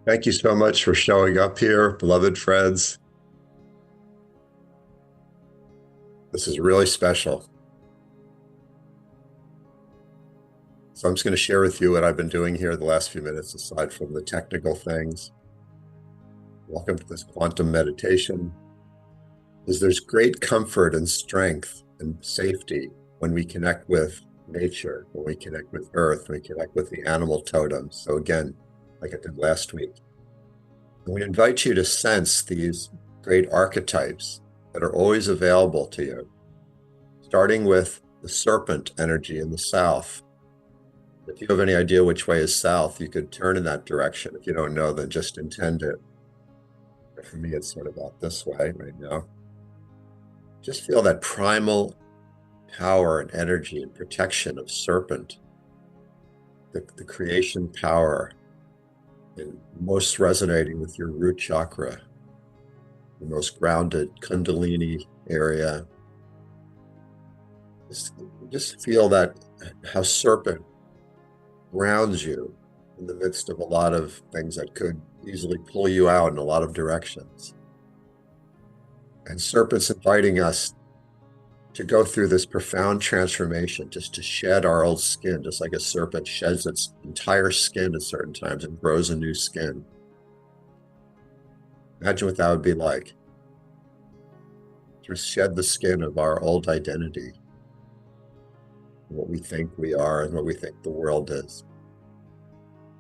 Thank you so much for showing up here, beloved friends. This is really special. So I'm just going to share with you what I've been doing here the last few minutes, aside from the technical things. Welcome to this quantum meditation. There's great comfort and strength and safety when we connect with nature, when we connect with earth, when we connect with the animal totems. So again, like I did last week. And we invite you to sense these great archetypes that are always available to you, starting with the serpent energy in the south. If you have any idea which way is south, you could turn in that direction. If you don't know, then just intend it. For me, it's sort of out this way right now. Just feel that primal power and energy and protection of serpent, the creation power, and most resonating with your root chakra, the most grounded Kundalini area. Just feel that how serpent grounds you in the midst of a lot of things that could easily pull you out in a lot of directions. And serpent's inviting us to go through this profound transformation, just to shed our old skin, just like a serpent sheds its entire skin at certain times and grows a new skin. Imagine what that would be like. To shed the skin of our old identity, what we think we are and what we think the world is.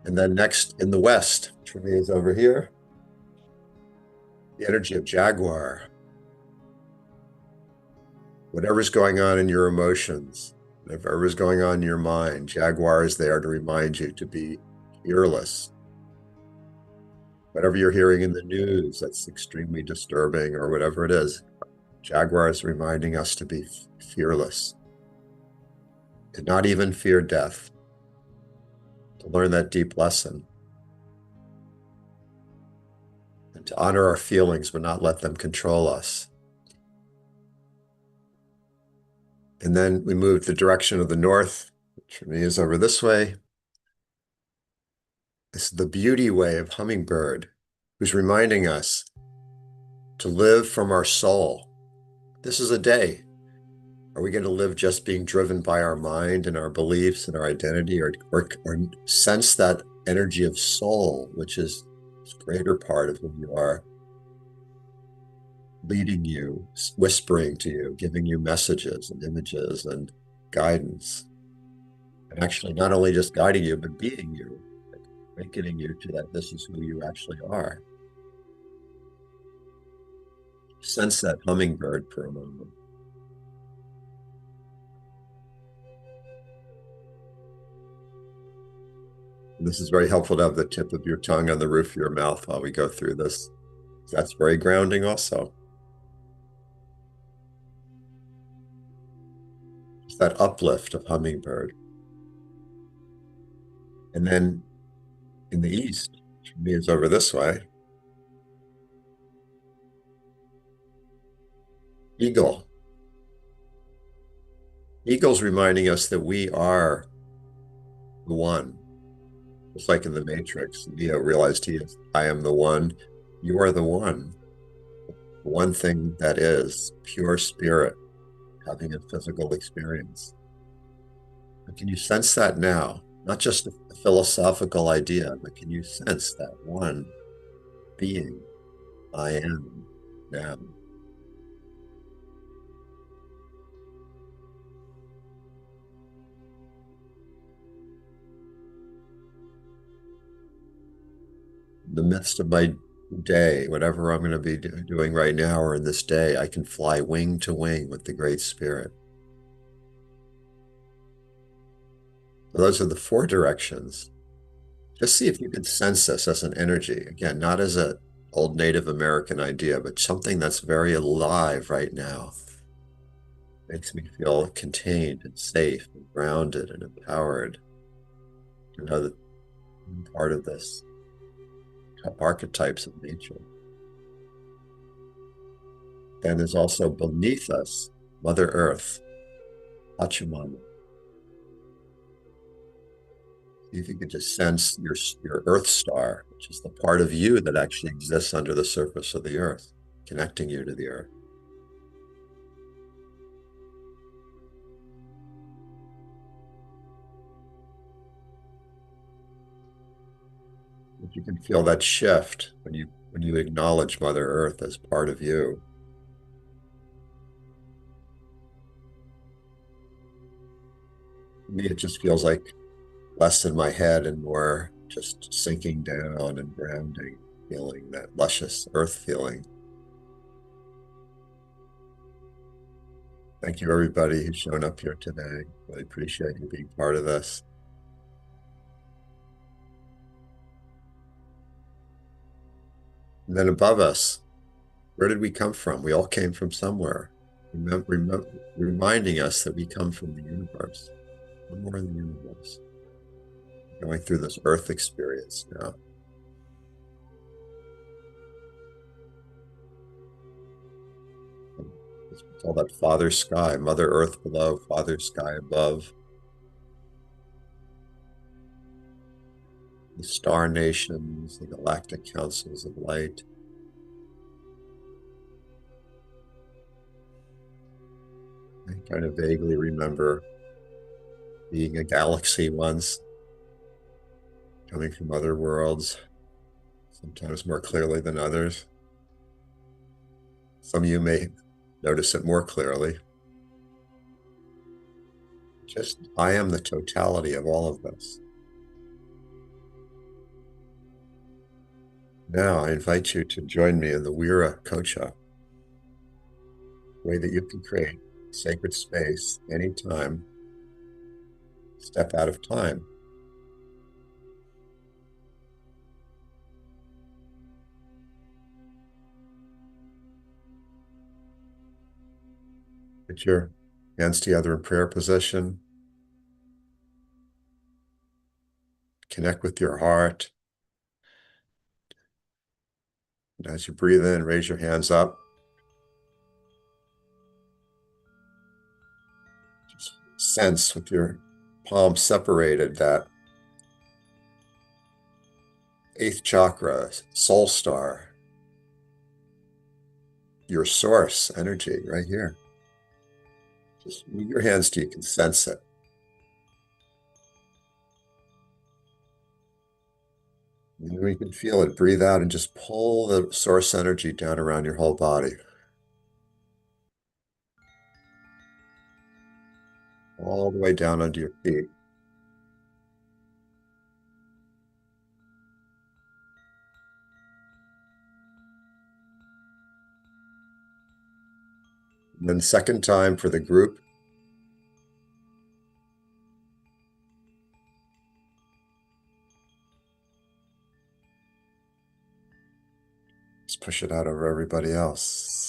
And then next in the West, which for me is over here, the energy of Jaguar. Whatever's going on in your emotions, whatever's going on in your mind, Jaguar is there to remind you to be fearless. Whatever you're hearing in the news that's extremely disturbing or whatever it is, Jaguar is reminding us to be fearless, to not even fear death, to learn that deep lesson, and to honor our feelings but not let them control us. And then we move the direction of the north, which for me is over this way. This is the beauty way of Hummingbird, who's reminding us to live from our soul. This is a day. Are we going to live just being driven by our mind and our beliefs and our identity, or sense that energy of soul, which is this greater part of who you are, leading you, whispering to you, giving you messages and images and guidance. And actually not only just guiding you, but being you, awakening you to that this is who you actually are. Sense that hummingbird for a moment. And this is very helpful to have the tip of your tongue on the roof of your mouth while we go through this. That's very grounding also. That uplift of hummingbird. And then in the east, which for me is over this way, eagle. Eagle's reminding us that we are the one. Just like in the Matrix, Neo realized I am the one. You are the one. The one thing that is pure spirit, having a physical experience. But can you sense that now? Not just a philosophical idea, but can you sense that one being I am now? In the midst of my day, whatever I'm going to be doing right now or in this day, I can fly wing to wing with the Great Spirit. Those are the four directions. Just see if you can sense this as an energy. Again, not as an old Native American idea, but something that's very alive right now. Makes me feel contained and safe and grounded and empowered to know that I'm part of this archetypes of nature. Then there's also beneath us, Mother Earth, Pachamama. See if you could just sense your Earth star, which is the part of you that actually exists under the surface of the earth, connecting you to the earth. If you can feel that shift when you acknowledge Mother Earth as part of you. To me, it just feels like less in my head and more just sinking down and grounding, feeling that luscious earth feeling. Thank you, everybody who's shown up here today. Really appreciate you being part of this. And then above us, where did we come from? We all came from somewhere. Reminding us that we come from the universe, somewhere in the universe. Going through this earth experience now. We call that Father Sky, Mother Earth below, Father Sky above. The star nations, the galactic councils of light. I kind of vaguely remember being a galaxy once, coming from other worlds, sometimes more clearly than others. Some of you may notice it more clearly. Just, I am the totality of all of this. Now I invite you to join me in the Viracocha, way that you can create sacred space anytime, step out of time. Put your hands together in prayer position. Connect with your heart. And as you breathe in, raise your hands up. Just sense with your palms separated that 8th chakra, soul star, your source energy right here. Just move your hands till you can sense it. And when you can feel it, breathe out and just pull the source energy down around your whole body. All the way down under your feet. And then second time for the group. Just push it out over everybody else.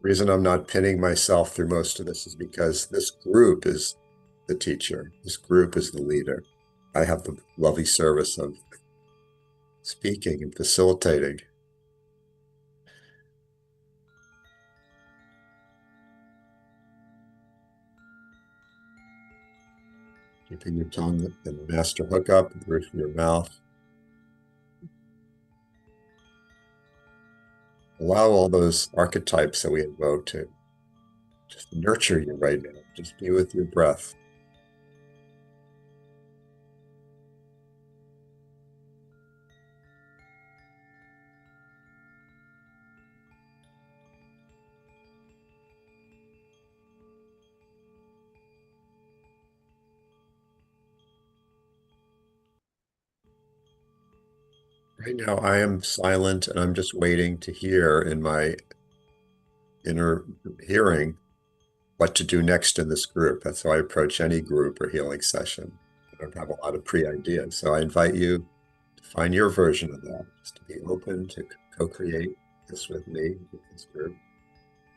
The reason I'm not pinning myself through most of this is because this group is the teacher. This group is the leader. I have the lovely service of speaking and facilitating. Keeping your tongue and the master hook up with the roof of your mouth. Allow all those archetypes that we invoke to just nurture you right now. Just be with your breath. Right now, I am silent and I'm just waiting to hear in my inner hearing what to do next in this group. That's how I approach any group or healing session. I don't have a lot of pre-ideas. So I invite you to find your version of that, just to be open to co-create this with me, with this group.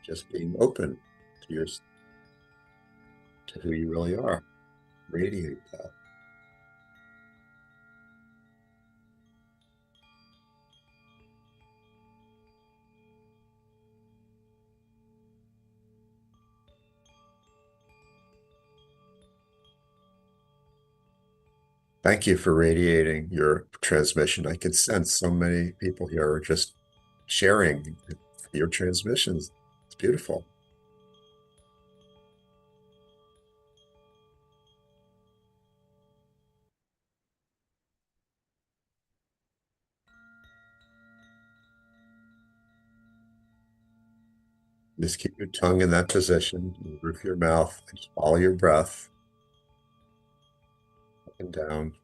Just being open to who you really are. radiate that. Thank you for radiating your transmission. I can sense so many people here are just sharing your transmissions. It's beautiful. Just keep your tongue in that position, roof your mouth, and just follow your breath up and down.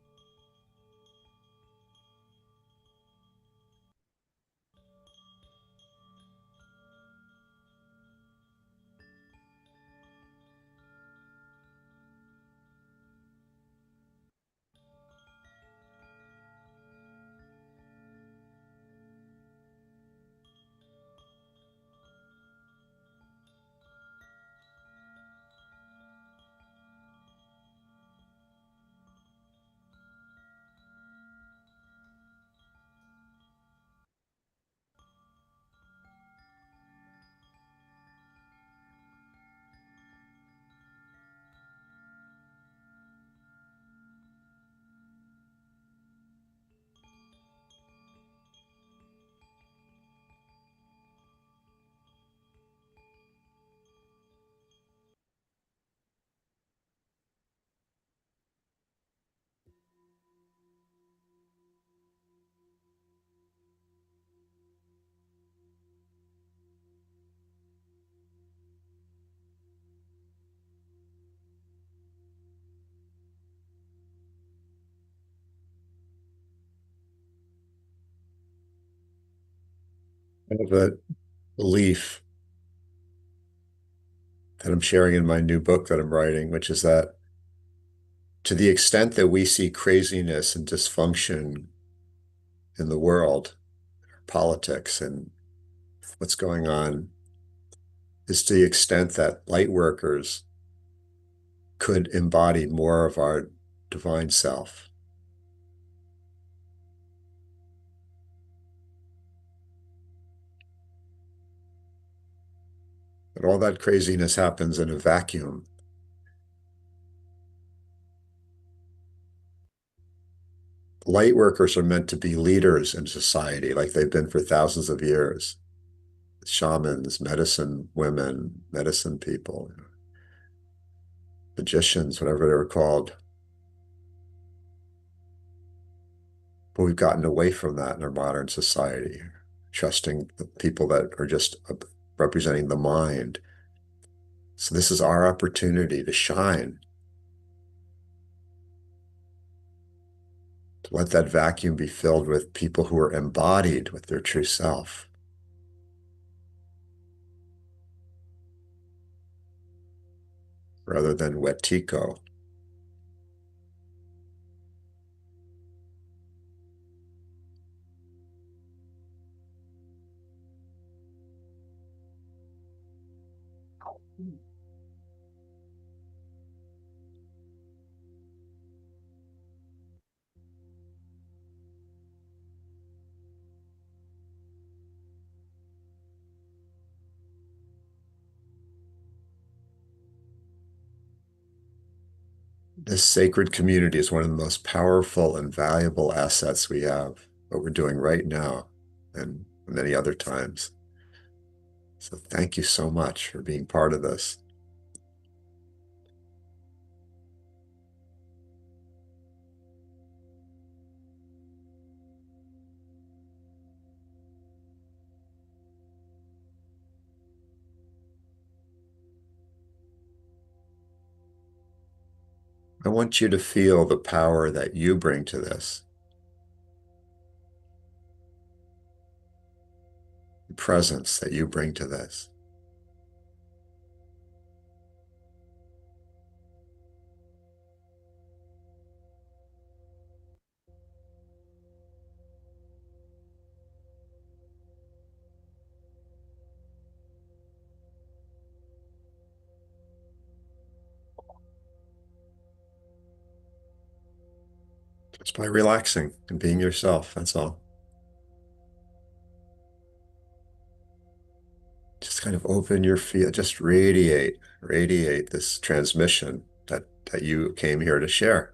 I have a belief that I'm sharing in my new book that I'm writing, which is that to the extent that we see craziness and dysfunction in the world, politics and what's going on, is to the extent that light workers could embody more of our divine self. But all that craziness happens in a vacuum. Light workers are meant to be leaders in society like they've been for thousands of years. Shamans, medicine women, medicine people, magicians, whatever they were called. But we've gotten away from that in our modern society, trusting the people that are just representing the mind. So this is our opportunity to shine, to let that vacuum be filled with people who are embodied with their true self, rather than wetiko. This sacred community is one of the most powerful and valuable assets we have, what we're doing right now and many other times. So thank you so much for being part of this. I want you to feel the power that you bring to this, the presence that you bring to this. Just by relaxing and being yourself, that's all. Just kind of open your field, just radiate this transmission that you came here to share.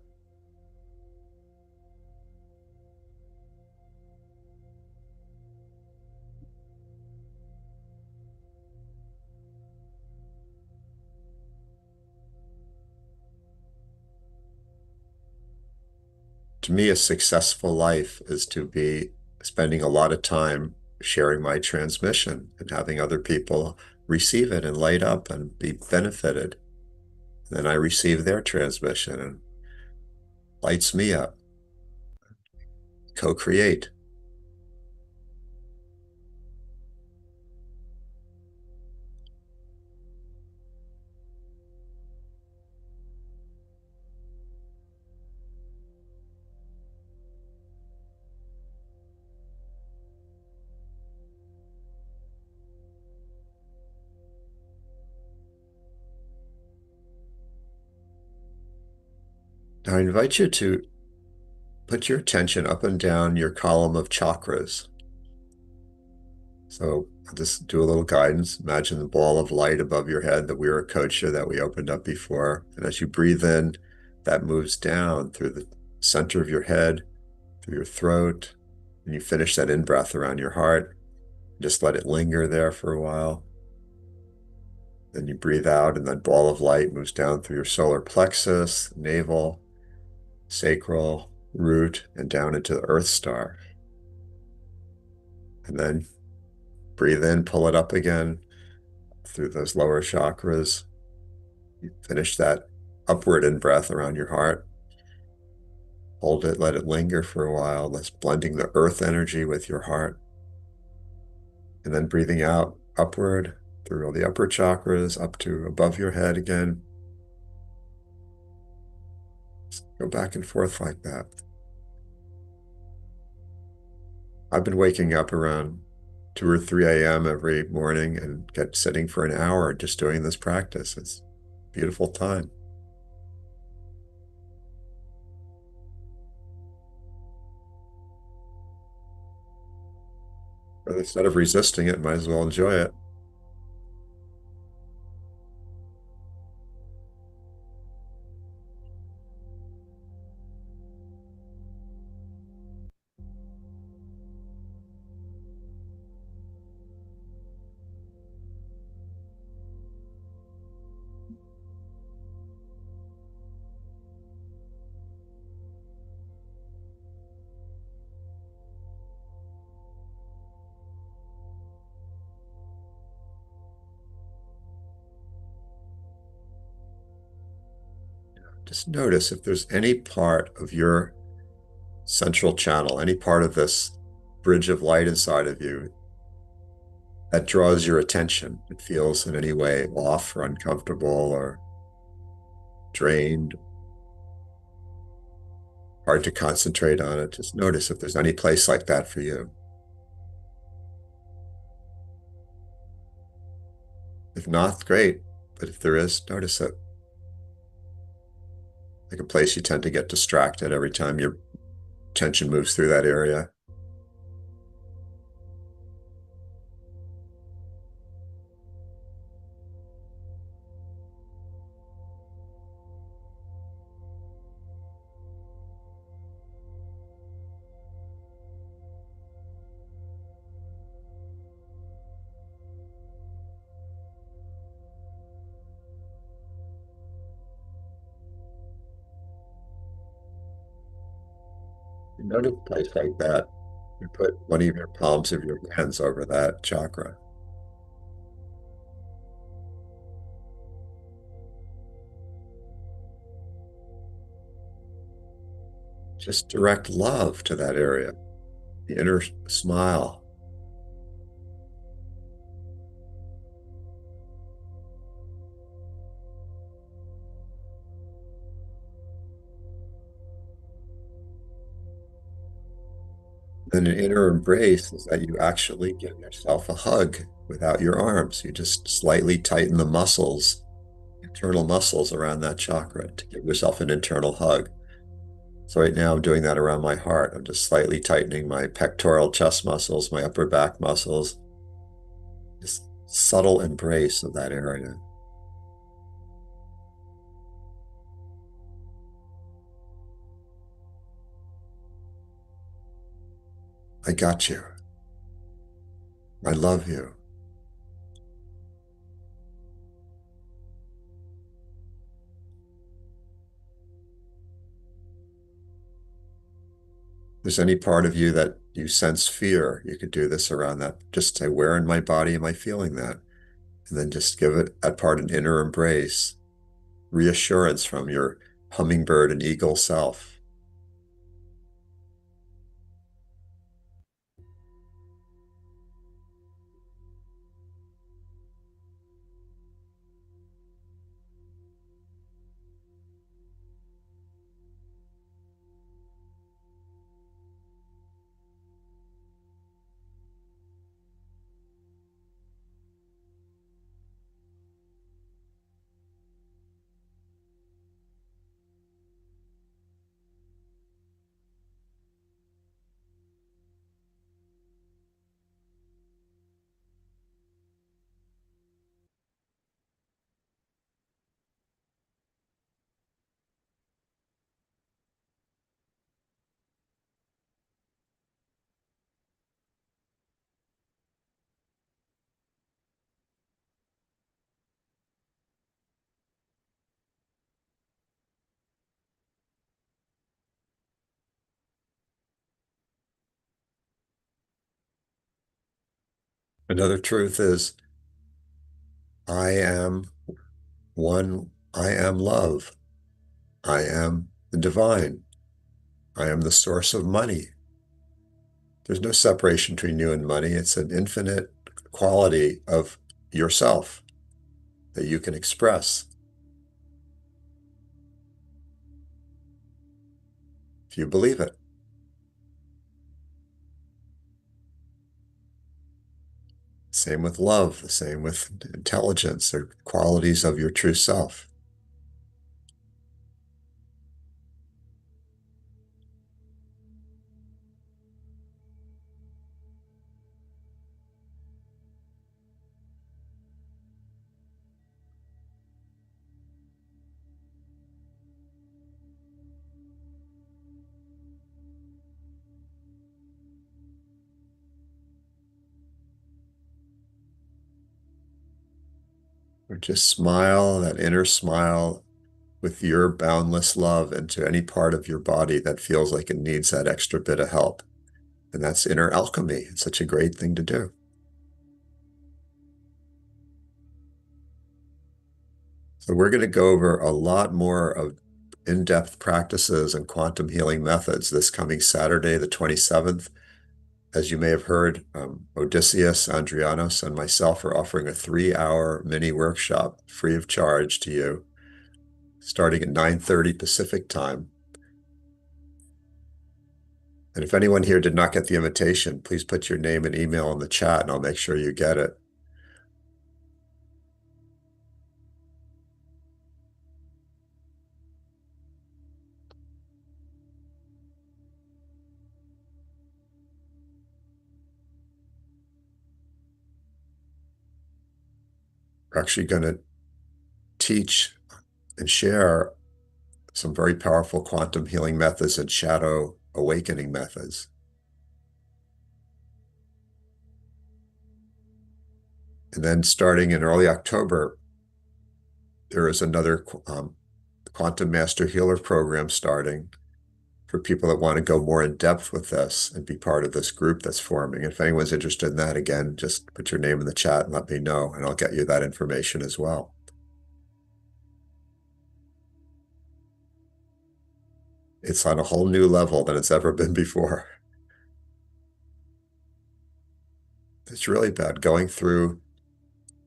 To me, a successful life is to be spending a lot of time sharing my transmission and having other people receive it and light up and be benefited. Then I receive their transmission and lights me up. Co-create. Now I invite you to put your attention up and down your column of chakras. So I'll just do a little guidance. Imagine the ball of light above your head, the Viracocha that we opened up before. And as you breathe in, that moves down through the center of your head, through your throat, and you finish that in-breath around your heart. Just let it linger there for a while. Then you breathe out, and that ball of light moves down through your solar plexus, navel, sacral, root, and down into the Earth star. And then breathe in, pull it up again through those lower chakras. You finish that upward in-breath around your heart. Hold it, let it linger for a while. That's blending the earth energy with your heart. And then breathing out upward through all the upper chakras up to above your head again. Just go back and forth like that. I've been waking up around 2 or 3 a.m. every morning and get sitting for an hour just doing this practice. It's a beautiful time. But instead of resisting it, might as well enjoy it. Just notice if there's any part of your central channel, any part of this bridge of light inside of you that draws your attention. It feels in any way off or uncomfortable or drained, hard to concentrate on it. Just notice if there's any place like that for you. If not, great. But if there is, notice it. Like a place you tend to get distracted every time your attention moves through that area. You notice a place like that. You put one of your palms of your hands over that chakra. Just direct love to that area, the inner smile. Then an inner embrace is that you actually give yourself a hug without your arms. You just slightly tighten the muscles, internal muscles around that chakra to give yourself an internal hug. So right now I'm doing that around my heart. I'm just slightly tightening my pectoral chest muscles, my upper back muscles, just subtle embrace of that area. I got you. I love you. If there's any part of you that you sense fear, you could do this around that. Just say, where in my body am I feeling that? And then just give it that part an inner embrace, reassurance from your hummingbird and eagle self. Another truth is, I am one, I am love. I am the divine. I am the source of money. There's no separation between you and money. It's an infinite quality of yourself that you can express if you believe it. Same with love, the same with intelligence. They're qualities of your true self. Or just smile, that inner smile with your boundless love into any part of your body that feels like it needs that extra bit of help. And that's inner alchemy. It's such a great thing to do. So we're going to go over a lot more of in-depth practices and quantum healing methods this coming Saturday, the 27th. As you may have heard, Odysseus, Andrianos, and myself are offering a 3-hour mini workshop free of charge to you, starting at 9:30 Pacific time. And if anyone here did not get the invitation, please put your name and email in the chat and I'll make sure you get it. We're actually going to teach and share some very powerful quantum healing methods and shadow awakening methods. And then starting in early October, there is another Quantum Master Healer program starting for people that want to go more in depth with this and be part of this group that's forming. If anyone's interested in that, again, just put your name in the chat and let me know, and I'll get you that information as well. It's on a whole new level than it's ever been before. It's really about going through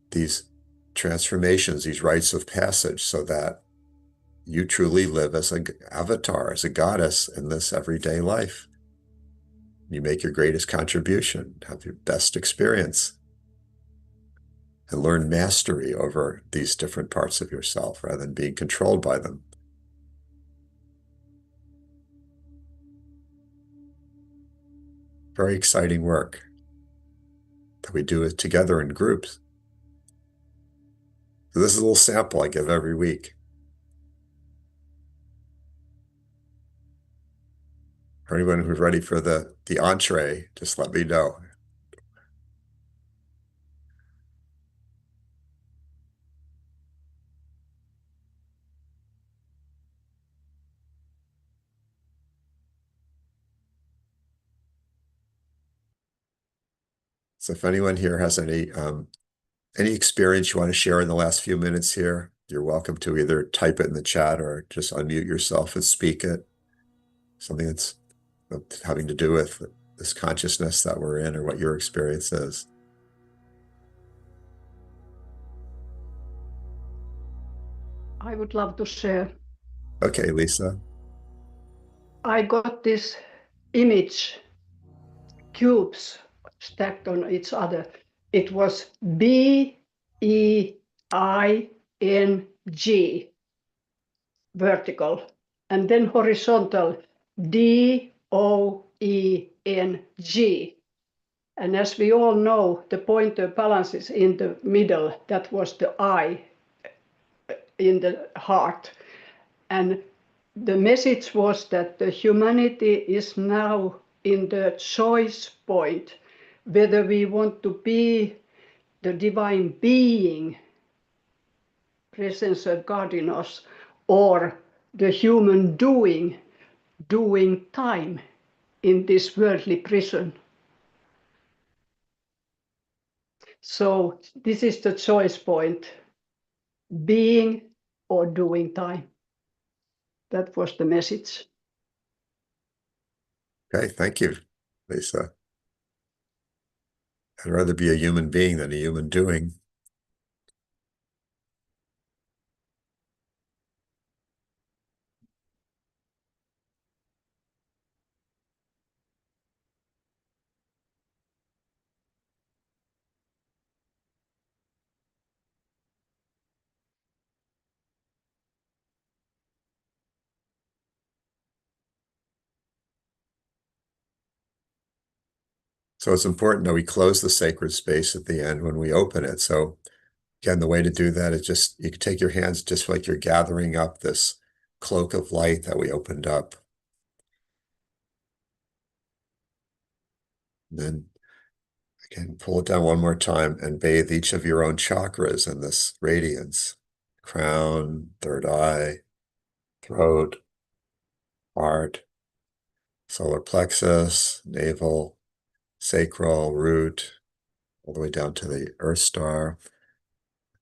these transformations, these rites of passage, so that you truly live as an avatar, as a goddess in this everyday life. You make your greatest contribution, have your best experience, and learn mastery over these different parts of yourself rather than being controlled by them. very exciting work that we do it together in groups. So this is a little sample I give every week. For anyone who's ready for the entree, just let me know. So if anyone here has any experience you want to share in the last few minutes here, you're welcome to either type it in the chat or just unmute yourself and speak it. Something that's having to do with this consciousness that we're in or what your experience is. I would love to share. Okay, Lisa. I got this image, cubes stacked on each other. It was BEING, vertical, and then horizontal, DOENG. And as we all know, the pointer balances in the middle. That was the I in the heart. And the message was that the humanity is now in the choice point, whether we want to be the divine being, presence of God in us, or the human doing time in this worldly prison. So this is the choice point, being or doing time. That was the message. Okay, thank you, Lisa. I'd rather be a human being than a human doing. So it's important that we close the sacred space at the end when we open it. So again, the way to do that is just, you can take your hands just like you're gathering up this cloak of light that we opened up. And then again, pull it down one more time and bathe each of your own chakras in this radiance. Crown, third eye, throat, heart, solar plexus, navel, sacral, root, all the way down to the earth star.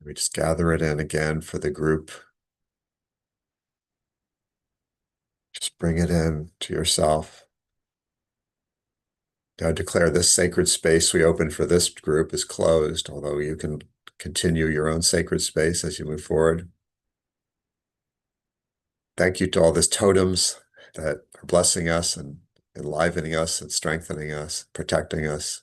We just gather it in again for the group. Just bring it in to yourself. Now declare this sacred space we opened for this group is closed, although you can continue your own sacred space as you move forward. Thank you to all these totems that are blessing us and enlivening us and strengthening us, protecting us.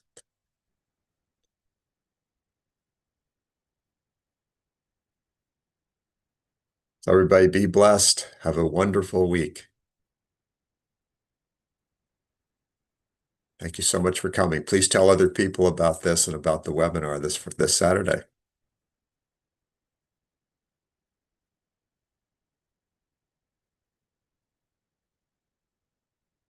So everybody be blessed. Have a wonderful week. Thank you so much for coming. Please tell other people about this and about the webinar this Saturday.